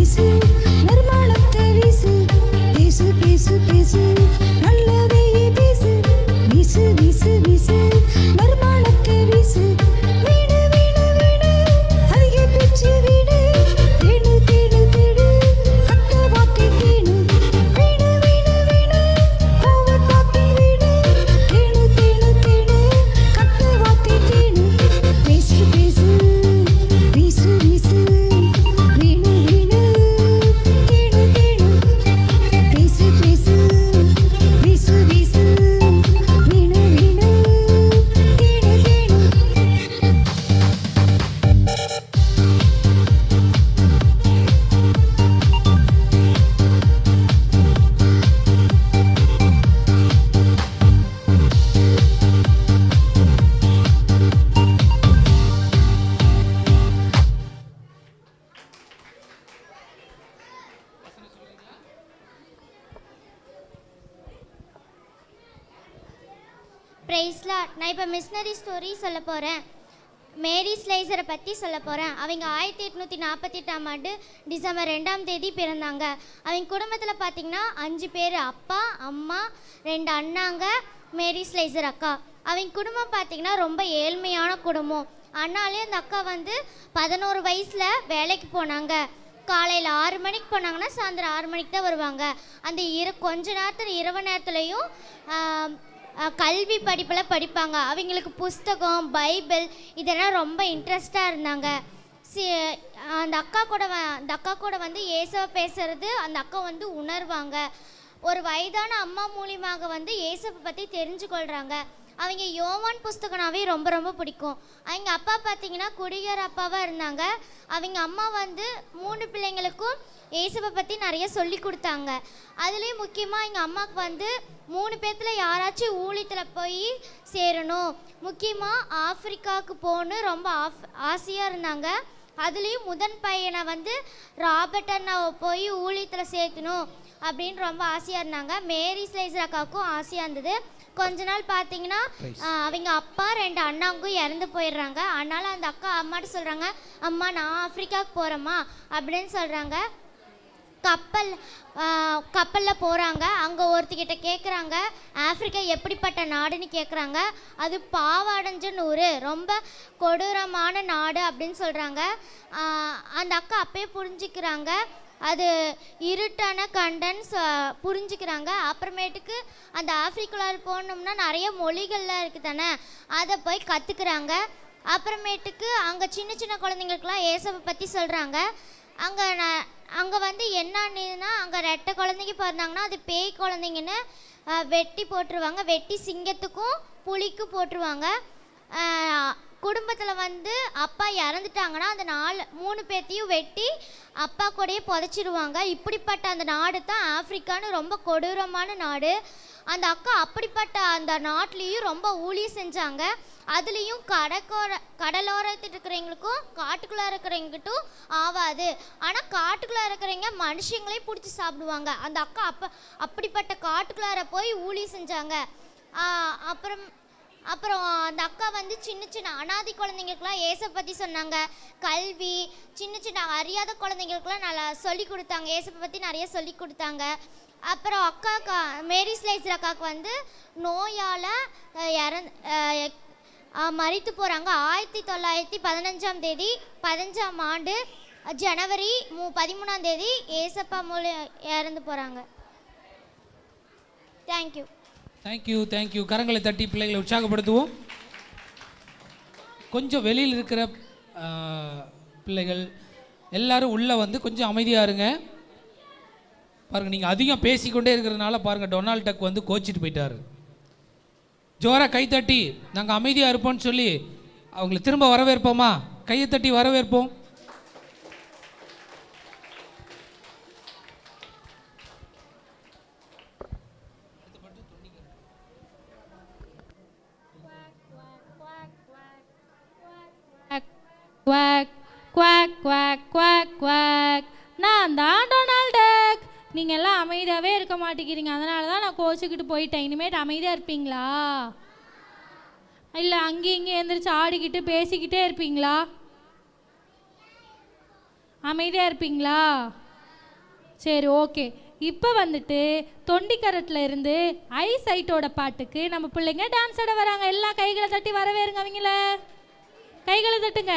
வீசு நிர்மலத்தை வீசு பேசு பேசு பேசு நல்லதே பேசு வீசு வீசு வீசு நிர்மலத்தை வீசு வீடு வீடு வீடு அதிக பிச்சு வீடு தேடு தேடு தேடு கட்ட வாத்தி தேடு வீடு வீடு வீடு கோவ வாத்தி வீடு தேடு தேடு தேடு கட்ட வாத்தி தேடு பேசு பேசு வீசு வீசு வீடு வீடு தேடு தேடு பேசு பேசு வீசு வீசு வீடு வீடு தேடு தேடு பிரைஸ்லாட். நான் இப்போ மிஷினரி ஸ்டோரி சொல்ல போகிறேன். மேரி ஸ்லைசரை பற்றி சொல்ல போகிறேன். அவங்க 1848ஆம் ஆண்டு டிசம்பர் 2ஆம் தேதி பிறந்தாங்க. அவங்க குடும்பத்தில் பார்த்திங்கன்னா 5 பேர், அப்பா, அம்மா, 2 அண்ணாங்க, மேரி ஸ்லைசர் அக்கா. அவங்க குடும்பம் பார்த்திங்கன்னா ரொம்ப ஏழ்மையான குடும்பம். ஆனாலே அந்த அக்கா வந்து 11 வயசில் வேலைக்கு போனாங்க. காலையில் 6 மணிக்கு போனாங்கன்னா சாயந்தரம் 6 மணிக்கு தான் வருவாங்க. அந்த கொஞ்ச நேரத்தில் இரவு நேரத்துலையும் கல்வி படிப்பில் படிப்பாங்க. அவங்களுக்கு புஸ்தகம், பைபிள் இதெல்லாம் ரொம்ப இன்ட்ரெஸ்டாக இருந்தாங்க. அந்த அக்கா கூட வந்து இயேசுவை பேசுறது அந்த அக்கா வந்து உணர்வாங்க. ஒரு வயதான அம்மா மூலியமாக வந்து இயேசுவை பற்றி தெரிஞ்சுக்கொள்கிறாங்க. அவங்க யோவான் புஸ்தகனாவே ரொம்ப ரொம்ப பிடிக்கும். அவங்க அப்பா பார்த்திங்கன்னா குடிகார அப்பாவாக இருந்தாங்க. அவங்க அம்மா வந்து 3 பிள்ளைங்களுக்கும் இயேசுவை பற்றி நிறைய சொல்லி கொடுத்தாங்க. அதுலேயும் முக்கியமாக எங்கள் அம்மாவுக்கு வந்து 3 பேர்த்தில் யாராச்சும் ஊழியத்தில் போய் சேரணும், முக்கியமாக ஆப்பிரிக்காவுக்கு போகணும் ரொம்ப ஆசையாக இருந்தாங்க. அதுலேயும் முதன் பையனை வந்து ராபர்ட் அண்ணாவை போய் ஊழியத்தில் சேர்க்கணும் அப்படின்னு ரொம்ப ஆசையாக இருந்தாங்க. மேரி ஸ்லைசர் அக்காவுக்கும் ஆசையாக இருந்தது. கொஞ்ச நாள் பார்த்தீங்கன்னா அவங்க அப்பா 2 அண்ணாவுக்கும் இறந்து போயிடுறாங்க. அதனால் அந்த அக்கா அம்மாட்ட சொல்கிறாங்க, அம்மா நான் ஆப்பிரிக்காவுக்கு போகிறேம்மா அப்படின்னு சொல்கிறாங்க. கப்பலில் போகிறாங்க. அங்கே ஒருத்திக்கிட்ட கேட்குறாங்க, ஆப்பிரிக்கா எப்படிப்பட்ட நாடுன்னு கேட்குறாங்க. அது பாவடைஞ்ச ஊர், ரொம்ப கொடூரமான நாடு அப்படின்னு சொல்கிறாங்க. அந்த அக்கா அப்பயே புரிஞ்சுக்கிறாங்க, அது இருட்டான கண்டன்ஸ் புரிஞ்சுக்கிறாங்க. அப்புறமேட்டுக்கு அந்த ஆப்பிரிக்காவில் போனோம்னா நிறைய மொழிகள்லாம் இருக்குது தானே, அதை போய் கற்றுக்குறாங்க. அப்புறமேட்டுக்கு அங்கே சின்ன சின்ன குழந்தைங்களுக்கெல்லாம் இயேசுவை பற்றி சொல்கிறாங்க. அங்கே வந்து என்னன்னா அங்கே 2 குழந்தைங்க பிறந்தாங்கன்னா அது பேய் குழந்தைங்கன்னு வெட்டி போட்டுருவாங்க. வெட்டி சிங்கத்துக்கும் புலிக்கும் போட்டுருவாங்க. குடும்பத்தில் வந்து அப்பா இறந்துட்டாங்கன்னா அந்த 3 பேர்த்தையும் வெட்டி அப்பா கூடயே புதைச்சிடுவாங்க. இப்படிப்பட்ட அந்த நாடு தான் ஆப்பிரிக்கான்னு ரொம்ப கொடூரமான நாடு. அந்த அக்கா அப்படிப்பட்ட அந்த நாட்டிலையும் ரொம்ப ஊழியம் செஞ்சாங்க. அதுலேயும் கடலோரத்தில் இருக்கிறவங்களுக்கும் காட்டுக்குள்ளே இருக்கிறவங்கிட்டும் ஆகாது. ஆனால் காட்டுக்குள்ளே இருக்கிறவங்க மனுஷங்களே பிடிச்சி சாப்பிடுவாங்க. அந்த அக்கா அப்படிப்பட்ட காட்டுக்குள்ளார போய் ஊழியம் செஞ்சாங்க. அப்புறம் அந்த அக்கா வந்து சின்ன சின்ன அனாதை குழந்தைங்களுக்குலாம் இயேசுவை பற்றி சொன்னாங்க. கல்வி சின்ன சின்ன அறியாத குழந்தைங்களுக்குலாம் நல்லா சொல்லி கொடுத்தாங்க. இயேசுவை பற்றி நிறைய சொல்லி கொடுத்தாங்க. அப்புறம் மேரி ஸ்லைசர் அக்காவுக்கு வந்து நோயால் மரித்து போகிறாங்க. 1915ஆம் தேதி 15ஆம் ஆண்டு ஜனவரி 13ஆம் தேதி ஏசப்பா மூலம் இறந்து போகிறாங்க. தேங்க்யூ. Thank you thank you. கரங்களை தட்டி பிள்ளைகளை உற்சாகப்படுத்துவோம். கொஞ்சம் வெளியில் இருக்கிற பிள்ளைகள் எல்லாரும் உள்ளே வந்து கொஞ்சம் அமைதியாக இருங்க. பாருங்கள், நீங்கள் அதிகம் பேசிக்கொண்டே இருக்கிறதுனால பாருங்கள், டொனால்ட் டக் வந்து கோச்சிட்டு போயிட்டார். ஜோராக கைத்தட்டி நாங்கள் அமைதியாக இருப்போம்னு சொல்லி அவங்களை திரும்ப வரவேற்போமா? கையை தட்டி வரவேற்போம். Quack quack quack quack quack. நான் தான் டொனால்ட் டக். நீங்கள் எல்லாம் அமைதியாகவே இருக்க மாட்டேங்கிறீங்க. அதனால தான் நான் கோச்சிக்கிட்டு போயிட்டேன். இனிமேட்டு அமைதியாக இருப்பீங்களா? இல்லை அங்கேயும் இங்கேயும் எழுந்திரிச்சு ஆடிக்கிட்டு பேசிக்கிட்டே இருப்பீங்களா? அமைதியாக இருப்பீங்களா? சரி ஓகே. இப்போ வந்துட்டு தொண்டிக்கரட்டில் இருந்து ஐ சைட்டோட பாட்டுக்கு நம்ம பிள்ளைங்க டான்ஸ் ஆட வராங்க. எல்லாம் கைகளை தட்டி வரவேறுங்க அவங்கள. கைகளை தட்டுங்க.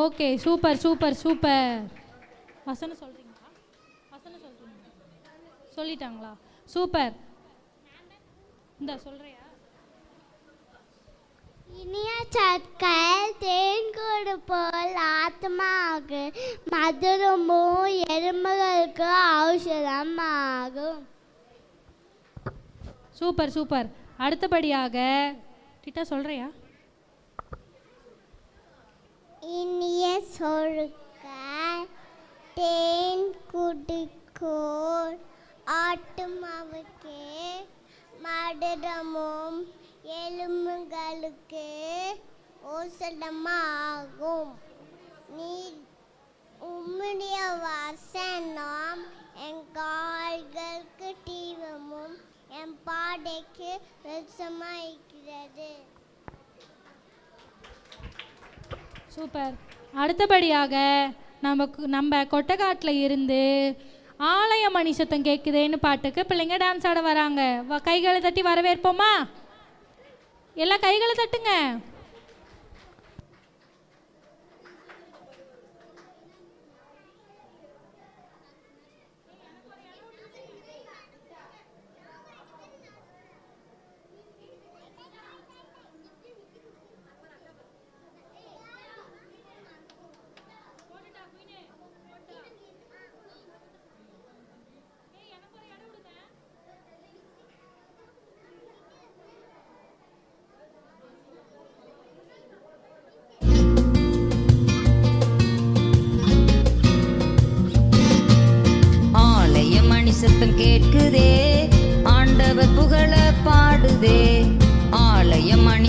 Okay super super super. வசனம் சொல்கிறீங்களா? வசனம் சொல்கிறீங்களா? சொல்லிட்டாங்களா? சூப்பர். இந்த சொல்கிறியா? இனிய சற்கள் தேன்கூடு போல் ஆத்மாவுக்கு மதுரமும் எறும்புகளுக்கு ஔஷதமாகும். Super super. அடுத்தபடியாக கிட்ட சொல்கிறியா? இனிய சொற்கள் தேன் குடிக்கோள் ஆத்மாவுக்கு மதுரமும் எலும்புகளுக்கு ஔஷதமாகும். நீ உம்முடைய வசனம் என் கால்களுக்கு தீபமும் என் பாதைக்கு வெளிச்சமாயிருக்கிறது. சூப்பர். அடுத்தபடியாக நம்ம கொட்டக்காட்டில் இருந்து ஆலய மணி சத்தம் கேட்குதேன்னு பாட்டுக்கு பிள்ளைங்க டான்ஸ் ஆட வராங்க. கைகளை தட்டி வரவேற்போமா? எல்லாம் கைகளை தட்டுங்க.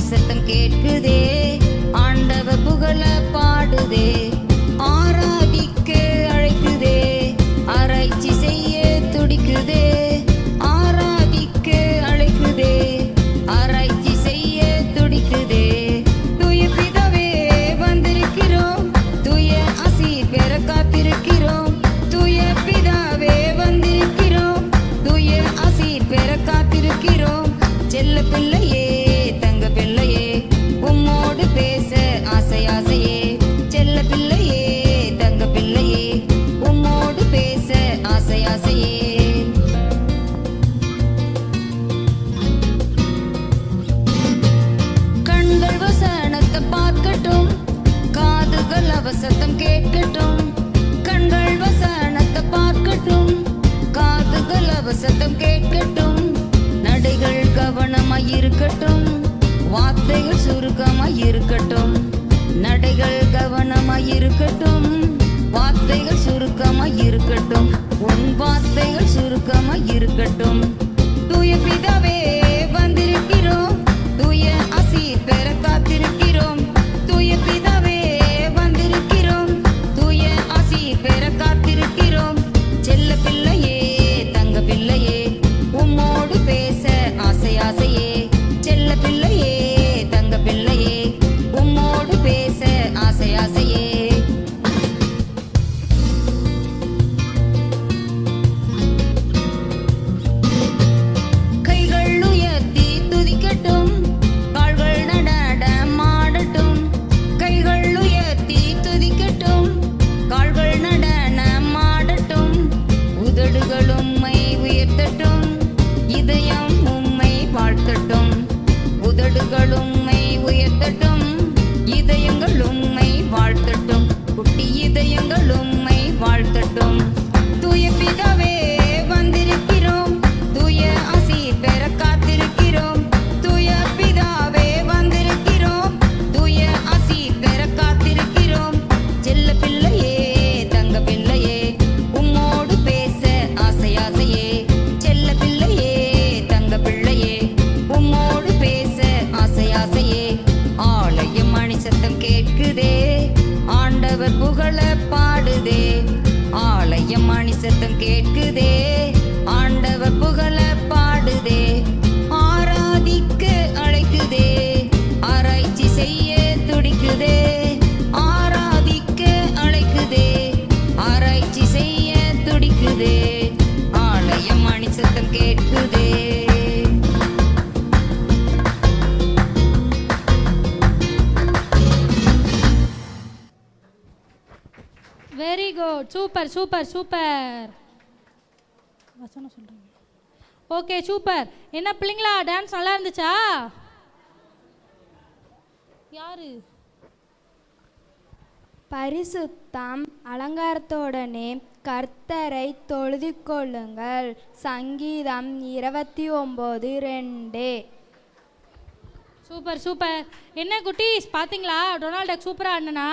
சத்தம் கேட்குதே, ஆண்டவர் புகழ பாடுதே, ஆராதிக்க அழைக்குதே, ஆராய்ச்சி செய்ய துடிக்குதே, ஆராதிக்க அழைக்குதே, ஆராய்ச்சி செய்ய துடிக்குதே. தூய பிதாவே வந்திருக்கிறோம், தூய ஆசி பெற காத்திருக்கிறோம், தூய பிதாவே வந்திருக்கிறோம், தூய ஆசி பெற காத்திருக்கிறோம். செல்ல பிள்ளையே தங்க பிள்ளையே உம்மோடு பேச ஆசை ஆசையே, செல்ல பிள்ளையே தங்க பிள்ளையே உம்மோடு பேச ஆசை ஆசையே. கண்கள் வசனத்தை பார்க்கட்டும், காதுகள் அவசத்தம் கேட்கட்டும், கண்கள் வசனத்தை பார்க்கட்டும், காதுகள் அவசத்தம் கேட்கட்டும், நடைகள் கவனமாய் இருக்கட்டும், வார்த்தைகள் சுருக்கமாய் இருக்கட்டும், நடைகள் கவனமாய் இருக்கட்டும், வார்த்தைகள் சுருக்கமாய் இருக்கட்டும், உன் வார்த்தைகள் சுருக்கமாய் இருக்கட்டும். தூய பிதாவே வந்திருக்கிறோம், தூய ஆசி பெற காத்திருக்கிறோம், தூய பிதாவே வந்திருக்கிறோம், தூய ஆசி பெற காத்திருக்கிறோம். செல்ல பிள்ளையே தங்க பிள்ளையே உம்மோடு பேச ஆசை ஆசையே, செல்ல பிள்ளையே தங்க பிள்ளையே உம்மோடு பேச ஆசை ஆசையே. கைகள் உயர்த்தி துதிக்கட்டும், கால்கள் நடனமாடட்டும், கைகள் உயர்த்தி துதிக்கட்டும், கால்கள் நடனமாடட்டும், உதடுகள் உம்மை உயர்த்தட்டும், இதயம் உம்மை வாழ்த்தட்டும், உதடுகள் உம்மை உயர்த்தட்டும், இதயங்கள் உம்மை வாழ்த்தட்டும், குட்டி இதயங்கள் உம்மை வாழ்த்தட்டும். தூய பிதாவே வந்திருக்கிறோம், தூய ஆசி பெற காத்திருக்கிறோம், தூய பிதாவே வந்திருக்கிறோம், தூய ஆசி பெற காத்திருக்கிறோம். செல்ல பிள்ளையே தங்க பிள்ளையே உம்மோடு பேச ஆசை ஆசையே, செல்ல பிள்ளையே தங்க பிள்ளையே உம்மோடு பேச ஆசை ஆசையே. ஆலயம் மணி சத்தம் கேட்குதே, ஆண்டவர் புகழ பாடுதே, ஆலயம் மணி சத்தம் கேட்குதே, ஆண்டவர் புகழ பாடுதே, ஆராதிக்க அழைக்குதே, ஆராய்ச்சி செய்ய துடிக்குதே, ஆராதிக்க அழைக்குதே, ஆராய்ச்சி செய்ய துடிக்குதே, ஆலயம் மணி சத்தம் கேட்குதே. Very good, super super super. வசனம் சொல்கிறேன். Okay super. என்ன பிள்ளைங்களா டான்ஸ் நல்லா இருந்துச்சா? யாரு? பரிசுத்தம் அலங்காரத்தோடனே கர்த்தரை தொழுது கொள்ளுங்கள். சங்கீதம் 29:2. Super super. என்ன குட்டீஸ் பார்த்தீங்களா டொனால்ட் டக் சூப்பராக ஆடினா?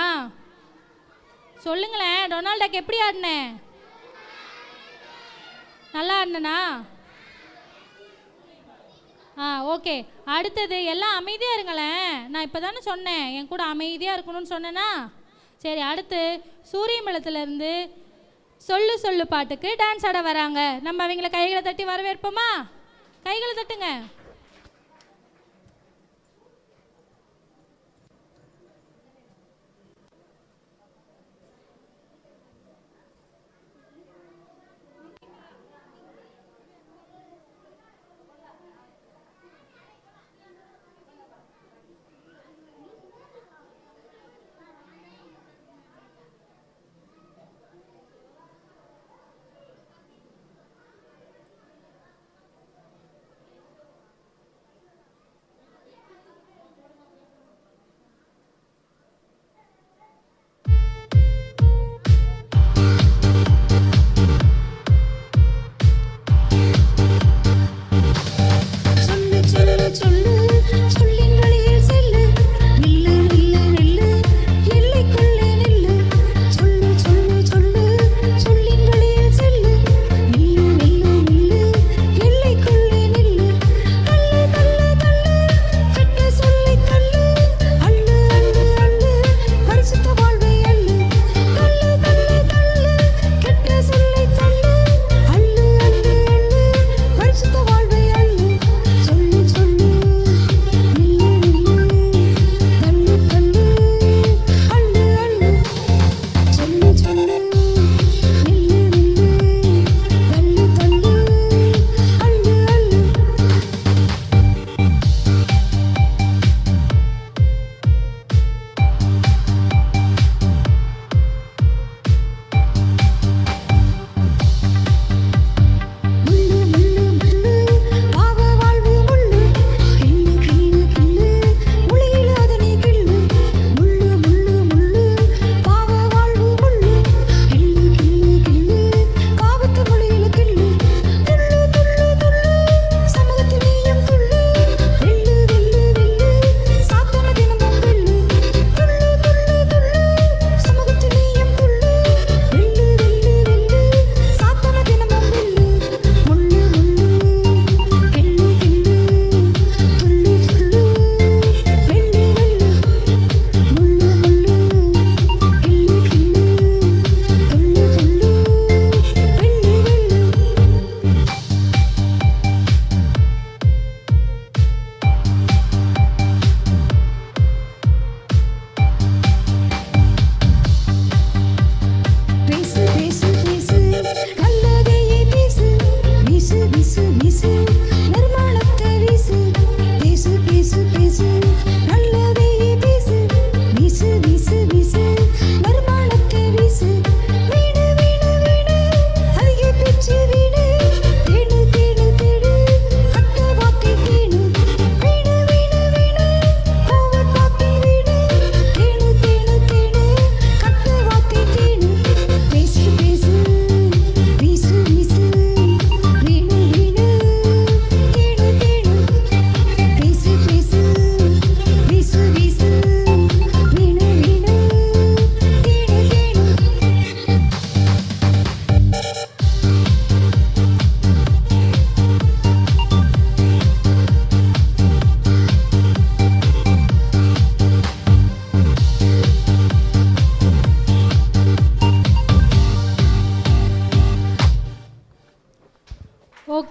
சொல்லுங்களேன், டொனால்ட் டக் எப்படி ஆடினேன்? நல்லா ஆடினா? ஓகே. அடுத்தது எல்லாம் அமைதியாக இருங்களேன். நான் இப்போ தானே சொன்னேன் என் கூட அமைதியாக இருக்கணும்னு சொன்னேன்னா. சரி, அடுத்து சூரியமலத்திலேருந்து சொல்லு சொல்லு பாட்டுக்கு டான்ஸ் ஆட வராங்க. நம்ம அவங்கள கைகளை தட்டி வரவேற்போமா? கைகளை தட்டுங்க.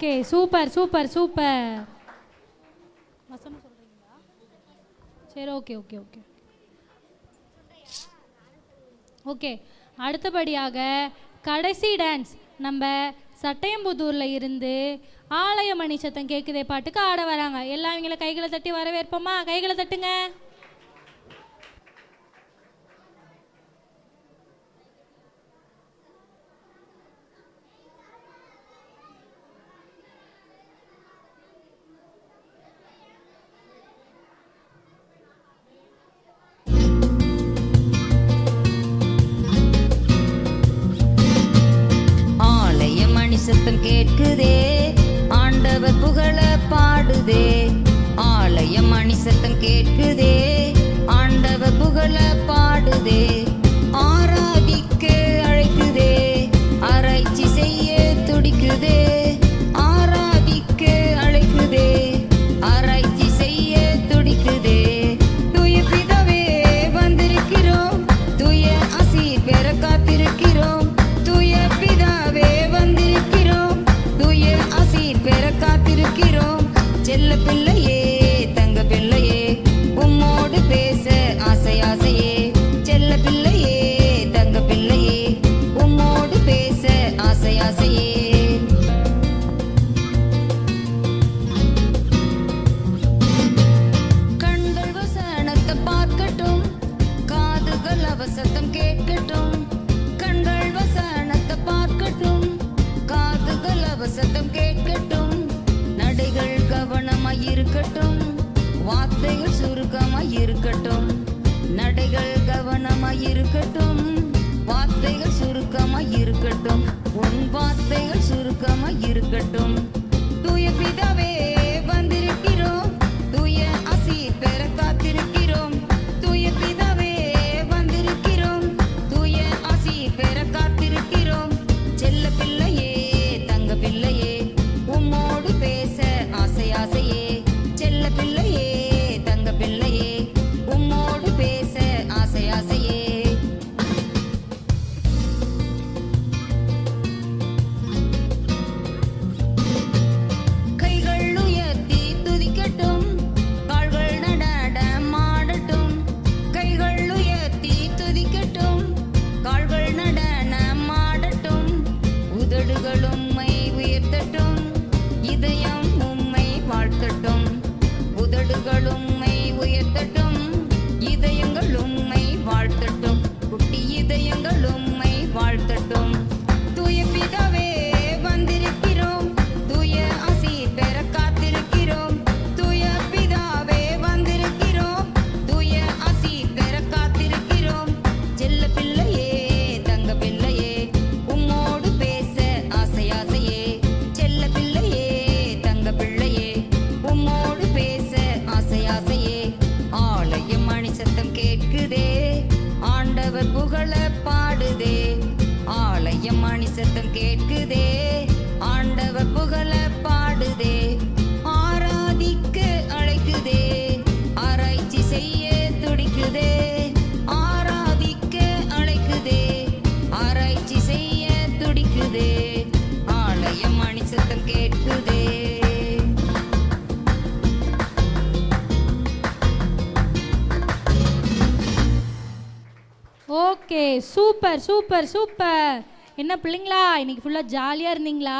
Okay, super super super. வசனம் சொல்கிறீங்களா? சரி, ஓகே ஓகே ஓகே ஓகே. அடுத்தபடியாக கடைசி டான்ஸ் நம்ம சட்டையம்புதூரில் இருந்து ஆலயமணி சத்தம் கேட்குதே பாட்டுக்கு ஆட வராங்க. எல்லாம் இவங்களை கைகளை தட்டி வரவேற்போமா? கைகளை தட்டுங்க. சத்தம் கேட்குதே, ஆண்டவர் புகழ பாடுதே. ஆலயம் மணி சத்தம் கேட்குதே, ஆண்டவர் புகழ பாடுதே. ஆராதிக்க அழைக்குதே, ஆராய்ச்சி செய்ய துடிக்குதே. ஆராதிக்க அழைக்குதே, ஆராய்ச்சி செய்ய துடிக்குதே. தூய பிதாவே வந்திருக்கிறோம், தூய ஆசீர் பெற காத்திருக்கிறோம். தூய பிதாவே வந்திருக்கிறோம், தூய ஆசீர் பெற காத்திருக்கிறோம். செல்ல பிள்ளையே, தங்க பிள்ளையே, உம்மோடு பேச ஆசை ஆசையே. செல்ல பிள்ளையே, தங்க பிள்ளையே, உம்மோடு பேச ஆசை ஆசையே. கண்கள் வசனத்தை பார்க்கட்டும், காதுகள் அவசத்தம் கேட்கட்டும். கண்கள் வசனத்தை பார்க்கட்டும், காதுகள் அவசத்தம் கேட்கட்டும். நடைகள் கவனமாய் இருக்கட்டும், வார்த்தைகள் சுருக்கமாய் இருக்கட்டும். நடைகள் கவனமாய் இருக்கட்டும், வார்த்தைகள் சுருக்கமாய் இருக்கட்டும். உன் வார்த்தைகள் சுருக்கமாய் இருக்கட்டும். தூய பிதாவே வந்திருக்கிறோம், தூய ஆசீர் பெற காத்திருக்கிறோம். தூய பிதாவே வந்திருக்கிறோம், தூய ஆசீர் பெற காத்திருக்கிறோம். செல்ல பிள்ளையே, தங்க பிள்ளையே, உம்மோடு பேச ஆசை ஆசையே. செல்ல பிள்ளையே, தங்க பிள்ளையே, உம்மோடு பேச ஆசை ஆசையே. கைகள் உயர்த்தி துதிக்கட்டும், கால்கள் நடனமாடட்டும். கைகள் உயர்த்தி துதிக்கட்டும், கால்கள் நடனமாடட்டும். உதடுகள் உம்மை உயர்த்தட்டும், இதயம் உம்மை வாழ்த்தட்டும். உதடுகள் உம்மை உயர்த்தட்டும், இதயங்கள் உம்மை வாழ்த்தட்டும். குட்டி இதயங்கள் உம்மை வாழ்த்தட்டும். தூய பிதாவே வந்திருக்கிறோம், தூய ஆசீர் பெற காத்திருக்கிறோம். தூய பிதாவே வந்திருக்கிறோம், தூய ஆசீர் பெற காத்திருக்கிறோம். செல்ல பிள்ளையே, தங்க பிள்ளையே, உம்மோடு பேச ஆசை ஆசையே. செல்ல பிள்ளையே, தங்க பிள்ளையே, உம்மோடு பேச ஆசை ஆசையே. ஆலயம் மணி சத்தம் கேட்குதே, ஆண்டவர் புகழ பாடுதே. ஆலயம் மணி சத்தம் கேட்குதே, ஆண்டவர் புகழ பாடுதே. ஆராதிக்க அழைக்குதே, ஆராய்ச்சி செய்ய துடிக்குதே. ஆராதிக்க அழைக்குதே, ஆராய்ச்சி செய்ய துடிக்குதே. ஆலயம் மணி சத்தம் கேட்குதே. Okay, super super super. என்ன பிள்ளைங்களா, இன்னைக்கு ஃபுல்லாக ஜாலியாக இருந்தீங்களா?